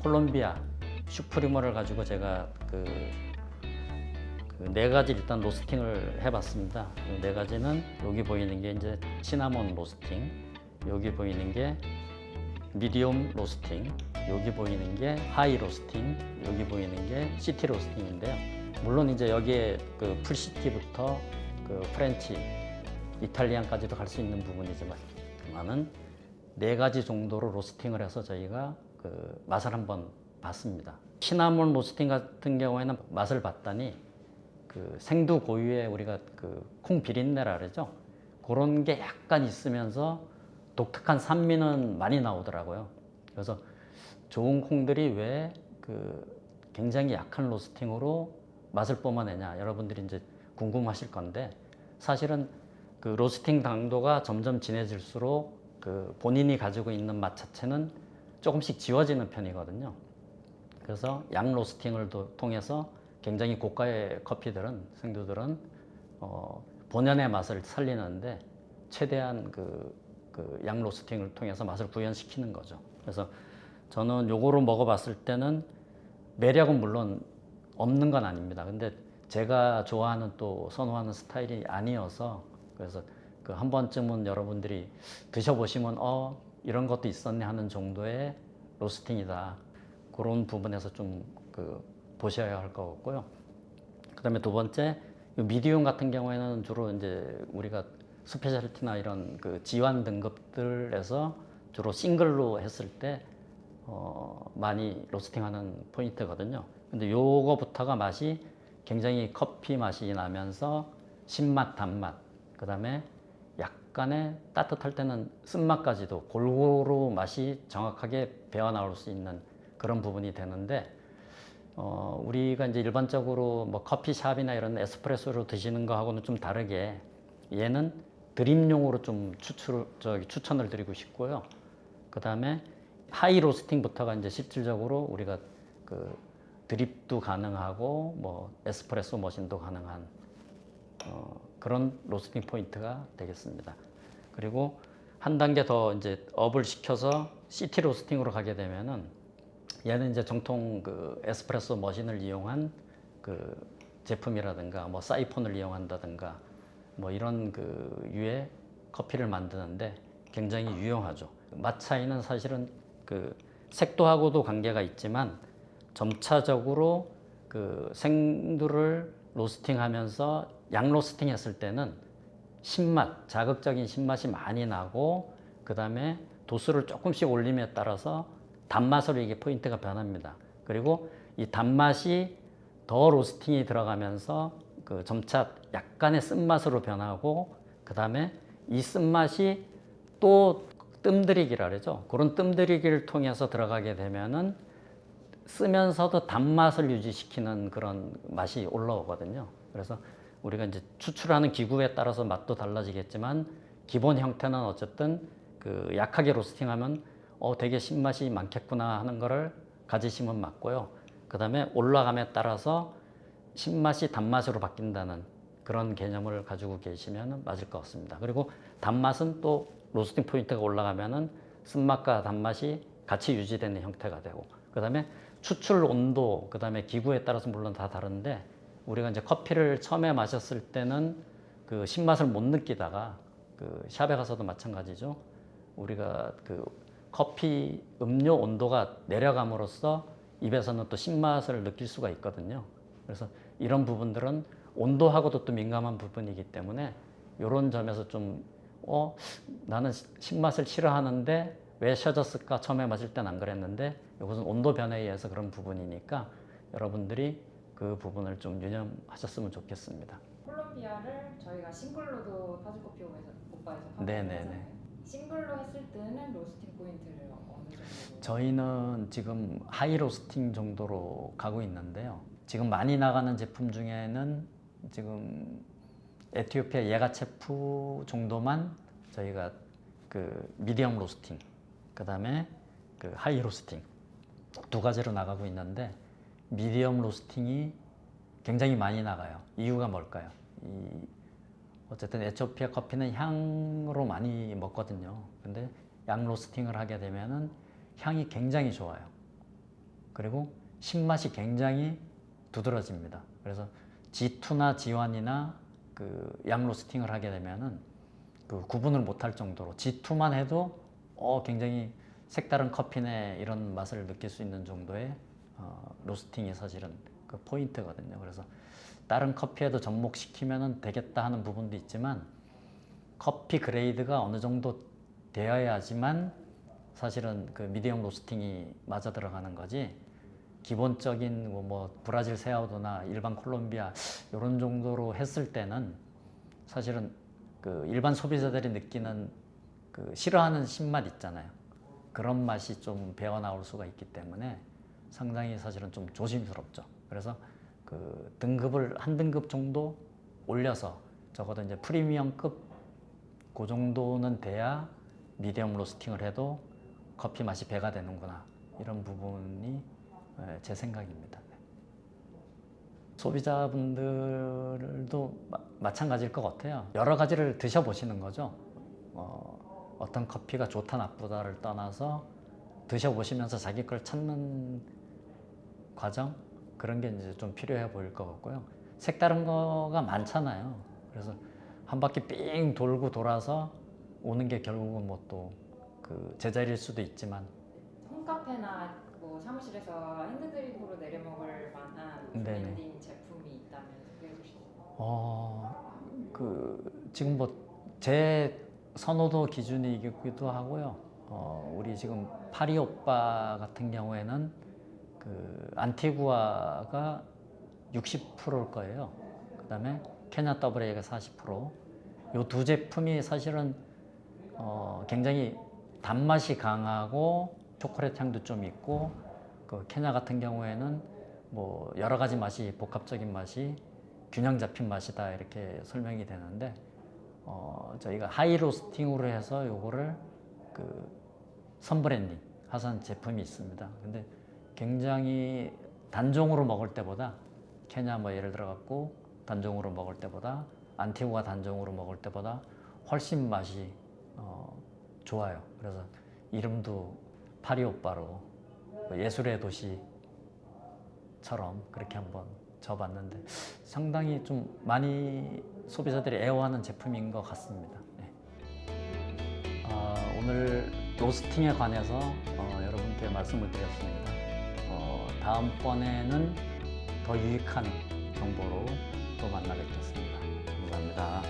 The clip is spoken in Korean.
콜롬비아 슈프리모를 가지고 제가 그 네 가지 일단 로스팅을 해봤습니다. 네 가지는 여기 보이는 게 이제 시나몬 로스팅, 여기 보이는 게 미디움 로스팅, 여기 보이는 게 하이 로스팅, 여기 보이는 게 시티 로스팅인데요. 물론 이제 여기에 그 풀시티부터 그 프렌치, 이탈리안까지도 갈 수 있는 부분이지만은 네 가지 정도로 로스팅을 해서 저희가 그 맛을 한번 봤습니다. 시나몬 로스팅 같은 경우에는 맛을 봤더니 그 생두 고유의 우리가 그 콩 비린내라 그러죠. 그런 게 약간 있으면서 독특한 산미는 많이 나오더라고요. 그래서 좋은 콩들이 왜 그 굉장히 약한 로스팅으로 맛을 뿜어내냐 여러분들이 이제 궁금하실 건데, 사실은 그 로스팅 당도가 점점 진해질수록 그 본인이 가지고 있는 맛 자체는 조금씩 지워지는 편이거든요. 그래서 양 로스팅을 통해서 굉장히 고가의 커피들은, 생두들은 본연의 맛을 살리는데 최대한 양 로스팅을 통해서 맛을 구현시키는 거죠. 그래서 저는 요거를 먹어봤을 때는 매력은 물론 없는 건 아닙니다. 근데 제가 좋아하는 또 선호하는 스타일이 아니어서, 그래서 그 한 번쯤은 여러분들이 드셔보시면 이런 것도 있었네 하는 정도의 로스팅이다. 그런 부분에서 좀 보셔야 할 것 같고요. 그 다음에 두 번째, 미디움 같은 경우에는 주로 이제 우리가 스페셜티나 이런 그 지환 등급들에서 주로 싱글로 했을 때 많이 로스팅하는 포인트거든요. 근데 요거부터가 맛이 굉장히 커피 맛이 나면서 신맛, 단맛, 그 다음에 약간의 따뜻할 때는 쓴맛까지도 골고루 맛이 정확하게 배어 나올 수 있는 그런 부분이 되는데, 우리가 이제 일반적으로 뭐 커피숍이나 이런 에스프레소로 드시는 거하고는 좀 다르게 얘는 드립용으로 좀 추천을 드리고 싶고요. 그 다음에 하이 로스팅부터가 이제 실질적으로 우리가 그 드립도 가능하고 뭐 에스프레소 머신도 가능한 그런 로스팅 포인트가 되겠습니다. 그리고 한 단계 더 이제 업을 시켜서 시티 로스팅으로 가게 되면은 얘는 이제 정통 그 에스프레소 머신을 이용한 그 제품이라든가 뭐 사이폰을 이용한다든가 뭐 이런 그 유의 커피를 만드는데 굉장히 유용하죠. 맛 차이는 사실은 그 색도하고도 관계가 있지만 점차적으로 그 생두를 로스팅하면서 양 로스팅 했을 때는 신맛, 자극적인 신맛이 많이 나고, 그 다음에 도수를 조금씩 올림에 따라서 단맛으로 이게 포인트가 변합니다. 그리고 이 단맛이 더 로스팅이 들어가면서 그 점차 약간의 쓴맛으로 변하고, 그 다음에 이 쓴맛이 또 뜸들이기라 그러죠. 그런 뜸들이기를 통해서 들어가게 되면은 쓰면서도 단맛을 유지시키는 그런 맛이 올라오거든요. 그래서 우리가 이제 추출하는 기구에 따라서 맛도 달라지겠지만 기본 형태는 어쨌든 그 약하게 로스팅하면 되게 신맛이 많겠구나 하는 거를 가지시면 맞고요. 그 다음에 올라감에 따라서 신맛이 단맛으로 바뀐다는 그런 개념을 가지고 계시면 맞을 것 같습니다. 그리고 단맛은 또 로스팅 포인트가 올라가면은 쓴맛과 단맛이 같이 유지되는 형태가 되고, 그 다음에 추출 온도, 그 다음에 기구에 따라서 물론 다 다른데, 우리가 이제 커피를 처음에 마셨을 때는 그 신맛을 못 느끼다가 그 샵에 가서도 마찬가지죠. 우리가 그 커피 음료 온도가 내려감으로써 입에서는 또 신맛을 느낄 수가 있거든요. 그래서 이런 부분들은 온도하고도 또 민감한 부분이기 때문에 이런 점에서 좀 나는 신맛을 싫어하는데 왜 쉬어졌을까, 처음에 마실 땐 안 그랬는데, 이것은 온도 변화에 의해서 그런 부분이니까 여러분들이 그 부분을 좀 유념하셨으면 좋겠습니다. 콜롬비아를 저희가 싱글로도 타주커피 오빠에서 하고 네네네. 있잖아요. 싱글로 했을 때는 로스팅 포인트를 어느 정도로? 저희는 지금 하이 로스팅 정도로 가고 있는데요. 지금 많이 나가는 제품 중에는 지금 에티오피아 예가체프 정도만 저희가 그 미디엄 로스팅, 그 다음에 그 하이 로스팅 두 가지로 나가고 있는데, 미디엄 로스팅이 굉장히 많이 나가요. 이유가 뭘까요? 어쨌든 에티오피아 커피는 향으로 많이 먹거든요. 근데 양 로스팅을 하게 되면은 향이 굉장히 좋아요. 그리고 신맛이 굉장히 두드러집니다. 그래서 G2나 G1이나 그 양 로스팅을 하게 되면은 그 구분을 못할 정도로 G2만 해도 굉장히 색다른 커피네 이런 맛을 느낄 수 있는 정도의 로스팅이 사실은 그 포인트거든요. 그래서 다른 커피에도 접목시키면 되겠다 하는 부분도 있지만 커피 그레이드가 어느 정도 되어야지만 사실은 그 미디엄 로스팅이 맞아 들어가는 거지, 기본적인 뭐 브라질 세아우도나 일반 콜롬비아 이런 정도로 했을 때는 사실은 그 일반 소비자들이 느끼는 그 싫어하는 신맛 있잖아요. 그런 맛이 좀 배어 나올 수가 있기 때문에 상당히 사실은 좀 조심스럽죠. 그래서 그 등급을 한 등급 정도 올려서 적어도 이제 프리미엄급 그 정도는 돼야 미디엄 로스팅을 해도 커피 맛이 배가 되는구나, 이런 부분이 제 생각입니다. 소비자분들도 마찬가지일 것 같아요. 여러 가지를 드셔보시는 거죠. 어떤 커피가 좋다 나쁘다를 떠나서 드셔보시면서 자기 걸 찾는 과정, 그런 게 이제 좀 필요해 보일 것 같고요. 색다른 거가 많잖아요. 그래서 한 바퀴 삥 돌고 돌아서 오는 게 결국은 뭐 또 그 제자리일 수도 있지만, 홈카페나 뭐 사무실에서 핸드드립으로 내려 먹을 만한 네네. 브랜딩 제품이 있다면 소개해 주실 수 있나요? 그 지금 뭐 제 선호도 기준이기도 하고요. 우리 지금 파리 오빠 같은 경우에는 그 안티구아가 60%일 거예요. 그다음에 케냐 더블A가 40%. 요 두 제품이 사실은 굉장히 단맛이 강하고 초콜릿 향도 좀 있고, 그 케냐 같은 경우에는 뭐 여러 가지 맛이, 복합적인 맛이 균형 잡힌 맛이다, 이렇게 설명이 되는데, 저희가 하이 로스팅으로 해서 요거를 그 선브랜딩 하선 제품이 있습니다. 근데 굉장히 단종으로 먹을 때보다, 케냐 뭐 예를 들어 갖고 단종으로 먹을 때보다, 안티구아 단종으로 먹을 때보다 훨씬 맛이 좋아요. 그래서 이름도 파리 오빠로 예술의 도시처럼 그렇게 한번 져봤는데 상당히 좀 많이 소비자들이 애호하는 제품인 것 같습니다. 네. 오늘 로스팅에 관해서 여러분께 말씀을 드렸습니다. 다음번에는 더 유익한 정보로 또 만나 뵙겠습니다. 감사합니다.